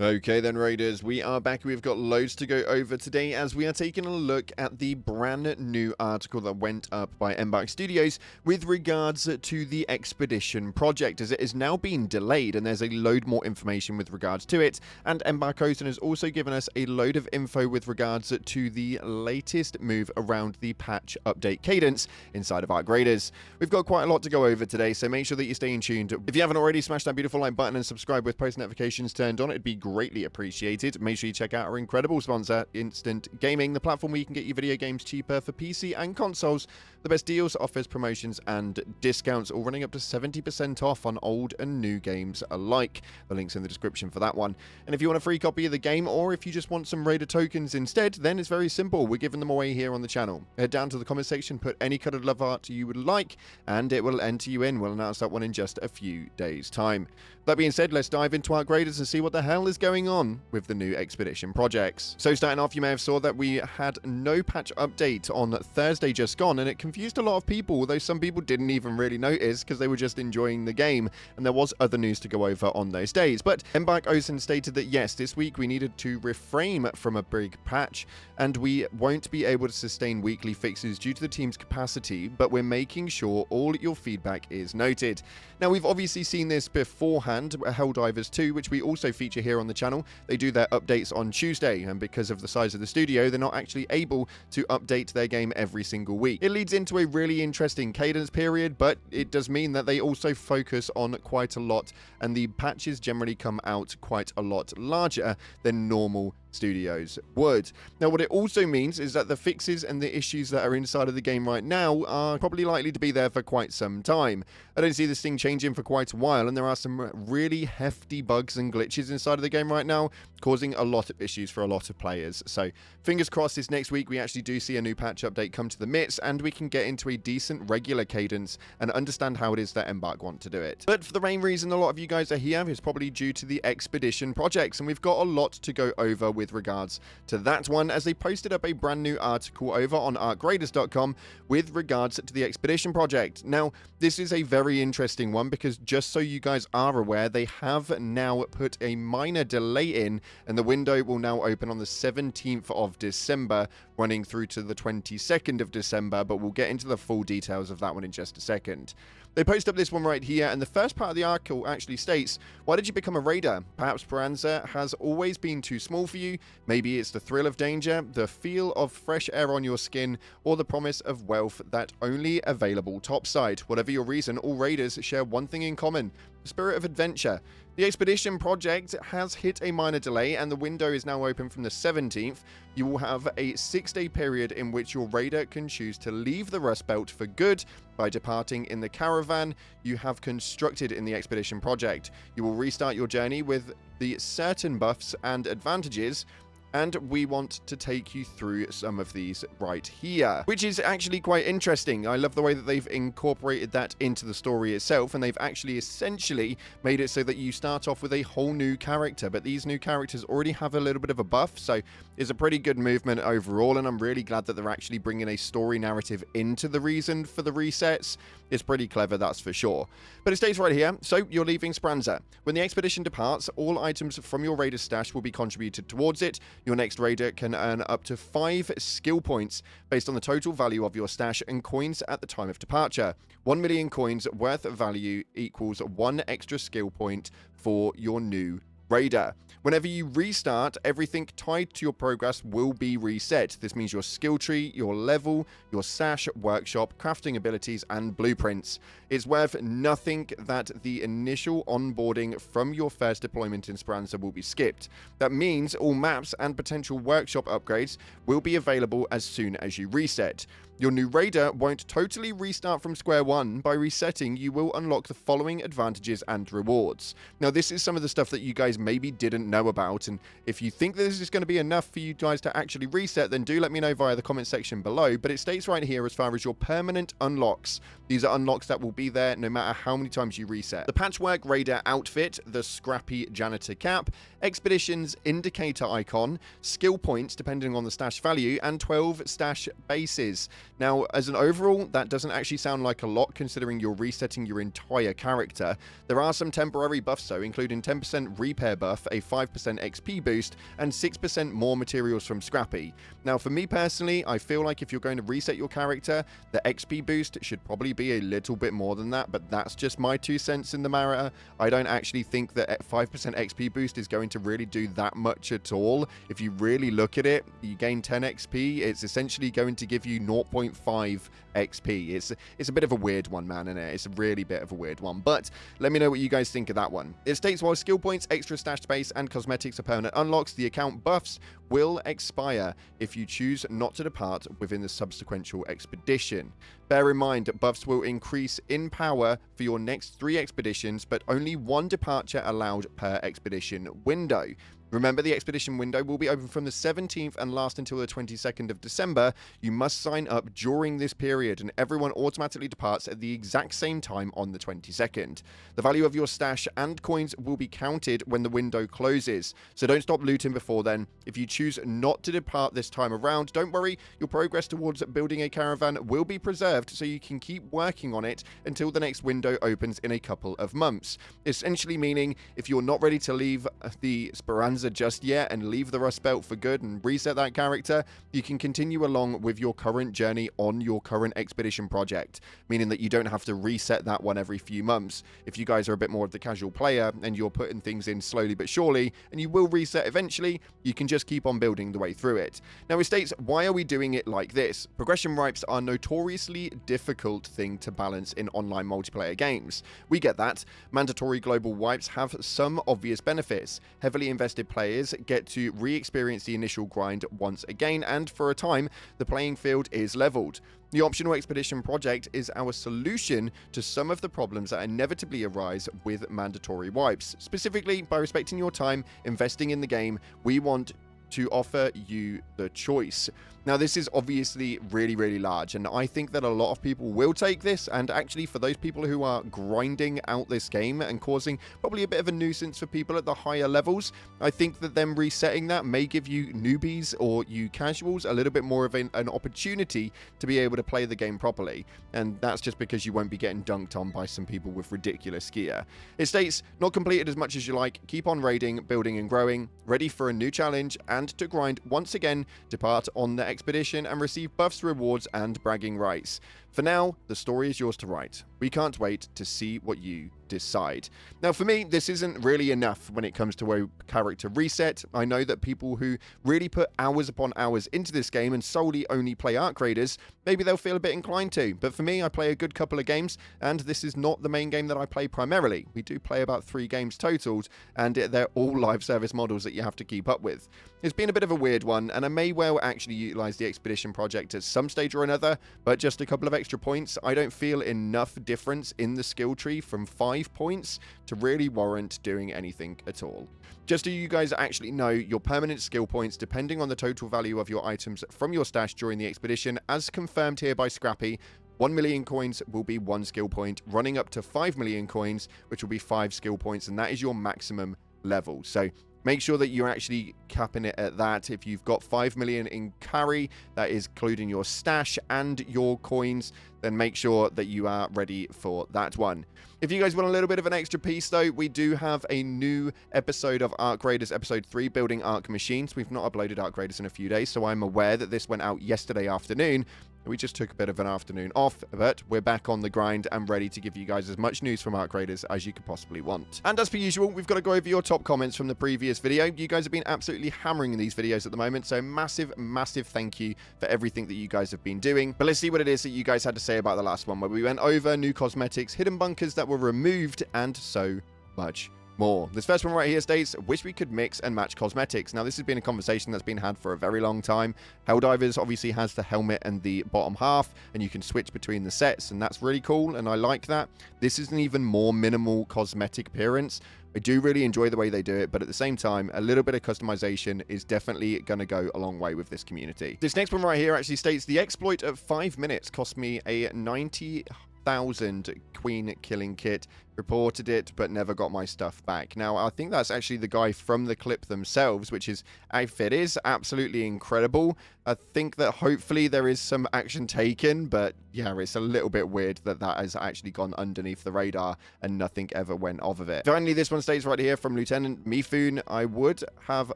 Okay then, Raiders, we are back. We've got loads to go over today as we are taking a look at the brand new article that went up by Embark Studios with regards to the Expedition project, as it is now being delayed and there's a load more information with regards to it. And Embark has also given us a load of info with regards to the latest move around the patch update cadence inside of Arc Raiders. We've got quite a lot to go over today, so make sure that you're staying tuned. If you haven't already, smash that beautiful like button and subscribe with post notifications turned on. It'd be greatly appreciated. Make sure you check out our incredible sponsor, Instant Gaming, the platform where you can get your video games cheaper for PC and consoles. The best deals, offers, promotions, and discounts, all running up to 70% off on old and new games alike. The link's in the description for that one. And if you want a free copy of the game, or if you just want some Raider tokens instead, then it's very simple. We're giving them away here on the channel. Head down to the comment section, put any colored love art you would like, and it will enter you in. We'll announce that one in just a few days' time. That being said, let's dive into Arc Raiders and see what the hell is going on with the new Expedition projects. So starting off, you may have saw that we had no patch update on Thursday just gone, and it confused a lot of people, although some people didn't even really notice because they were just enjoying the game, and there was other news to go over on those days. But Embark stated that yes, this week we needed to refrain from a big patch, and we won't be able to sustain weekly fixes due to the team's capacity, but we're making sure all your feedback is noted. Now, we've obviously seen this beforehand. Helldivers 2, which we also feature here on the channel, they do their updates on Tuesday, and because of the size of the studio, they're not actually able to update their game every single week. It leads into a really interesting cadence period, but it does mean that they also focus on quite a lot, and the patches generally come out quite a lot larger than normal studios would. Now, what it also means is that the fixes and the issues that are inside of the game right now are probably likely to be there for quite some time. I don't see this thing changing for quite a while, and there are some really hefty bugs and glitches inside of the game right now, causing a lot of issues for a lot of players. So fingers crossed this next week we actually do see a new patch update come to the midst, and we can get into a decent regular cadence and understand how it is that Embark want to do it. But for the main reason a lot of you guys are here is probably due to the Expedition projects, and we've got a lot to go over with regards to that one, as they posted up a brand new article over on arcraiders.com with regards to the Expedition project. Now, this is a very interesting one because, just so you guys are aware, they have now put a minor delay in, and the window will now open on the 17th of December, running through to the 22nd of December, but we'll get into the full details of that one in just a second. They post up this one right here, and the first part of the article actually states, why did you become a raider? Perhaps Speranza has always been too small for you. Maybe it's the thrill of danger, the feel of fresh air on your skin, or the promise of wealth that only available topside. Whatever your reason, all raiders share one thing in common: the spirit of adventure. The Expedition project has hit a minor delay, and the window is now open from the 17th. You will have a 6-day period in which your raider can choose to leave the Rust Belt for good by departing in the caravan you have constructed in the Expedition project. You will restart your journey with the certain buffs and advantages, and we want to take you through some of these right here, which is actually quite interesting. I love the way that they've incorporated that into the story itself, and they've actually essentially made it so that you start off with a whole new character, but these new characters already have a little bit of a buff, so it's a pretty good movement overall, and I'm really glad that they're actually bringing a story narrative into the reason for the resets. It's pretty clever, that's for sure. But it states right here, so you're leaving Speranza. When the Expedition departs, all items from your raider stash will be contributed towards it. Your next raider can earn up to 5 skill points based on the total value of your stash and coins at the time of departure. 1 million coins worth of value equals 1 extra skill point for your new raider. Whenever you restart, everything tied to your progress will be reset. This means your skill tree, your level, your stash, workshop, crafting abilities, and blueprints. It's worth nothing that the initial onboarding from your first deployment in Speranza will be skipped. That means all maps and potential workshop upgrades will be available as soon as you reset. Your new raider won't totally restart from square one. By resetting, you will unlock the following advantages and rewards. Now, this is some of the stuff that you guys maybe didn't know about, and if you think this is going to be enough for you guys to actually reset, then do let me know via the comment section below. But it states right here, as far as your permanent unlocks, these are unlocks that will be there no matter how many times you reset. The Patchwork Raider outfit, the Scrappy Janitor cap, Expedition's indicator icon, skill points depending on the stash value, and 12 stash bases. Now, as an overall, that doesn't actually sound like a lot considering you're resetting your entire character. There are some temporary buffs though, including 10% repair repair buff, a 5% XP boost, and 6% more materials from Scrappy. Now, for me personally, I feel like if you're going to reset your character, the XP boost should probably be a little bit more than that, but that's just my 2 cents in the matter. I don't actually think that 5% XP boost is going to really do that much at all. If you really look at it, you gain 10 XP, it's essentially going to give you 0.5 XP. It's a bit of a weird one, man, isn't it? It's a really bit of a weird one, but let me know what you guys think of that one. It states while skill points, extra stash space, and cosmetics are permanent unlocks, the account buffs will expire if you choose not to depart within the subsequent expedition. Bear in mind, buffs will increase in power for your next 3 expeditions, but only 1 departure allowed per expedition window. Remember, the expedition window will be open from the 17th and last until the 22nd of December. You must sign up during this period, and everyone automatically departs at the exact same time on the 22nd. The value of your stash and coins will be counted when the window closes, so don't stop looting before then. If you choose not to depart this time around, don't worry, your progress towards building a caravan will be preserved, so you can keep working on it until the next window opens in a couple of months. Essentially meaning, if you're not ready to leave the Speranza just yet and leave the Rust Belt for good and reset that character, you can continue along with your current journey on your current expedition project, meaning that you don't have to reset that one every few months. If you guys are a bit more of the casual player and you're putting things in slowly but surely, and you will reset eventually, you can just keep on building the way through it. Now, it states, why are we doing it like this? Progression wipes are a notoriously difficult thing to balance in online multiplayer games. We get that. Mandatory global wipes have some obvious benefits. Heavily invested players get to re-experience the initial grind once again, and for a time, the playing field is leveled. The optional expedition project is our solution to some of the problems that inevitably arise with mandatory wipes. Specifically, by respecting your time, investing in the game, we want to offer you the choice. Now, this is obviously really, really large, and I think that a lot of people will take this, and actually for those people who are grinding out this game and causing probably a bit of a nuisance for people at the higher levels, I think that them resetting that may give you newbies or you casuals a little bit more of an opportunity to be able to play the game properly, and that's just because you won't be getting dunked on by some people with ridiculous gear. It states, not completed as much as you like, keep on raiding, building and growing, ready for a new challenge, and to grind once again, depart on the expedition and receive buffs, rewards, and bragging rights. For now, the story is yours to write. We can't wait to see what you decide. Now, for me, this isn't really enough when it comes to a character reset. I know that people who really put hours upon hours into this game and solely only play Arc Raiders, maybe they'll feel a bit inclined to. But for me, I play a good couple of games, and this is not the main game that I play primarily. We do play about 3 games totaled, and they're all live service models that you have to keep up with. It's been a bit of a weird one, and I may well actually utilize the expedition project at some stage or another, but just a couple of extra points, I don't feel enough difference in the skill tree from 5 points to really warrant doing anything at all. Just so you guys actually know, your permanent skill points, depending on the total value of your items from your stash during the expedition, as confirmed here by Scrappy, 1 million coins will be 1 skill point, running up to 5 million coins, which will be 5 skill points, and that is your maximum level. So make sure that you're actually capping it at that. If you've got 5 million in carry, that is including your stash and your coins, then make sure that you are ready for that one. If you guys want a little bit of an extra piece, though, we do have a new episode of Arc Raiders Episode 3, Building Arc Machines. We've not uploaded Arc Raiders in a few days, so I'm aware that this went out yesterday afternoon. We just took a bit of an afternoon off, but we're back on the grind and ready to give you guys as much news from Arc Raiders as you could possibly want. And as per usual, we've got to go over your top comments from the previous video. You guys have been absolutely hammering these videos at the moment, so massive, massive thank you for everything that you guys have been doing. But let's see what it is that you guys had to say about the last one, where we went over new cosmetics, hidden bunkers that were removed, and so much more. This first one right here states, wish we could mix and match cosmetics. Now, this has been a conversation that's been had for a very long time. Helldivers obviously has the helmet and the bottom half, and you can switch between the sets, and that's really cool, and I like that. This is an even more minimal cosmetic appearance. I do really enjoy the way they do it, but at the same time, a little bit of customization is definitely going to go a long way with this community. This next one right here actually states, the exploit of 5 minutes cost me a 90,000 1,000 queen killing kit, reported it, but never got my stuff back. Now, I think that's actually the guy from the clip themselves, which is, if it is absolutely incredible, I think that hopefully there is some action taken, but yeah, it's a little bit weird that that has actually gone underneath the radar and nothing ever went off of it. Finally, this one states right here from Lieutenant Mifune, I would have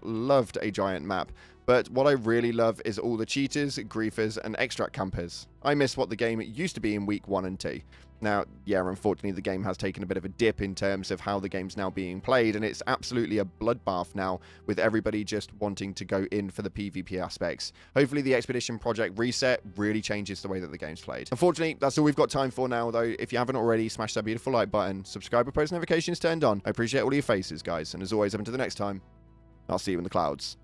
loved a giant map, but what I really love is all the cheaters, griefers, and extract campers. I miss what the game used to be in week 1 and 2. Now, yeah, unfortunately, the game has taken a bit of a dip in terms of how the game's now being played, and it's absolutely a bloodbath now, with everybody just wanting to go in for the PvP aspects. Hopefully, the Expedition Project reset really changes the way that the game's played. Unfortunately, that's all we've got time for now, though. If you haven't already, smash that beautiful like button, subscribe with post notifications turned on. I appreciate all your faces, guys, and as always, up until the next time, I'll see you in the clouds.